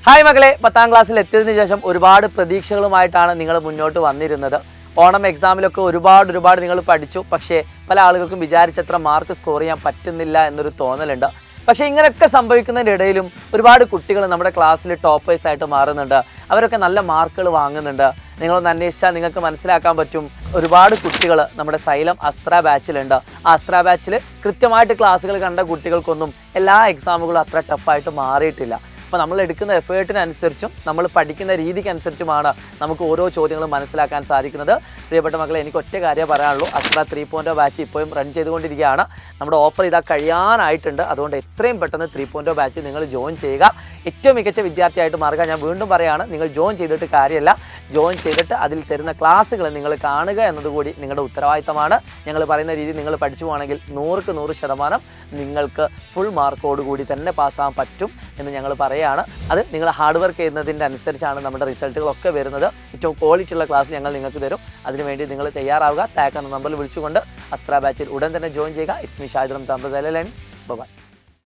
Hi മക്കളെ, 10ാം ക്ലാസ്സിൽ എത്തിയതിനു ശേഷം ഒരുപാട് പ്രതീക്ഷകളുമായിട്ടാണ് നിങ്ങൾ മുന്നോട്ട് വന്നിരുന്നത്. ഓണം എക്സാമിലൊക്കെ ഒരുപാട് നിങ്ങൾ പഠിച്ചു. പക്ഷേ പല ആളുകൾക്കും വിചാരിച്ചത്ര മാർക്ക് സ്കോർ ചെയ്യാൻ പറ്റുന്നില്ല എന്നൊരു തോന്നലുണ്ട്. പക്ഷേ ഇങ്ങനെയൊക്കെ സംഭവിക്കുന്നതിൻ്റെ ഇടയിലും ഒരുപാട് കുട്ടികൾ നമ്മുടെ ക്ലാസ്സിൽ ടോപ്പേഴ്സായിട്ട് മാറുന്നുണ്ട്. അവരൊക്കെ നല്ല മാർക്കുകൾ വാങ്ങുന്നുണ്ട്. നിങ്ങളൊന്ന് അന്വേഷിച്ചാൽ നിങ്ങൾക്ക് മനസ്സിലാക്കാൻ പറ്റും. ഒരുപാട് കുട്ടികൾ നമ്മുടെ സൈലം അസ്ത്ര ബാച്ചിലുണ്ട്. ആ അസ്ത്ര ബാച്ചിൽ കൃത്യമായിട്ട് ക്ലാസ്സുകൾ കണ്ട കുട്ടികൾക്കൊന്നും എല്ലാ എക്സാമുകളും അത്ര ടഫായിട്ട് മാറിയിട്ടില്ല. അപ്പോൾ നമ്മൾ എടുക്കുന്ന എഫേർട്ടിനനുസരിച്ചും നമ്മൾ പഠിക്കുന്ന രീതിക്കനുസരിച്ചുമാണ് നമുക്ക് ഓരോ ചോദ്യങ്ങളും മനസ്സിലാക്കാൻ സാധിക്കുന്നത്. പ്രിയപ്പെട്ട മക്കളെ, എനിക്ക് ഒറ്റ കാര്യമേ പറയാനുള്ളൂ. അസ്ത്ര 3.0 ബാച്ച് ഇപ്പോഴും റൺ ചെയ്തുകൊണ്ടിരിക്കുകയാണ്. നമ്മുടെ ഓഫർ ഇതാ കഴിയാനായിട്ടുണ്ട്. അതുകൊണ്ട് എത്രയും പെട്ടെന്ന് 3.0 ബാച്ച് നിങ്ങൾ ജോയിൻ ചെയ്യുക. ഏറ്റവും മികച്ച വിദ്യാർത്ഥിയായിട്ട് മാറുക. ഞാൻ വീണ്ടും പറയുകയാണ്, നിങ്ങൾ ജോയിൻ ചെയ്തിട്ട് കാര്യമല്ല, ജോയിൻ ചെയ്തിട്ട് അതിൽ തരുന്ന ക്ലാസ്സുകൾ നിങ്ങൾ കാണുക എന്നതുകൂടി നിങ്ങളുടെ ഉത്തരവാദിത്തമാണ്. ഞങ്ങൾ പറയുന്ന രീതി നിങ്ങൾ പഠിച്ചു പോകണമെങ്കിൽ 100% നിങ്ങൾക്ക് ഫുൾ മാർക്കോടുകൂടി തന്നെ പാസ്സാകാൻ പറ്റും എന്ന് ഞങ്ങൾ പറയുകയാണ്. അത് നിങ്ങൾ ഹാർഡ് വർക്ക് ചെയ്യുന്നതിൻ്റെ അനുസരിച്ചാണ് നമ്മുടെ റിസൾട്ടുകളൊക്കെ വരുന്നത്. ഏറ്റവും ക്വാളിറ്റി ഉള്ള ക്ലാസ് ഞങ്ങൾ നിങ്ങൾക്ക് തരും. അതിനുവേണ്ടി നിങ്ങൾ തയ്യാറാവുക. ടാഗ് എന്ന നമ്പറിൽ വിളിച്ചുകൊണ്ട് അസ്ത്ര ബാച്ചിൽ ഉടൻ തന്നെ ജോയിൻ ചെയ്യുക. It's me Shahid Ramzan. By.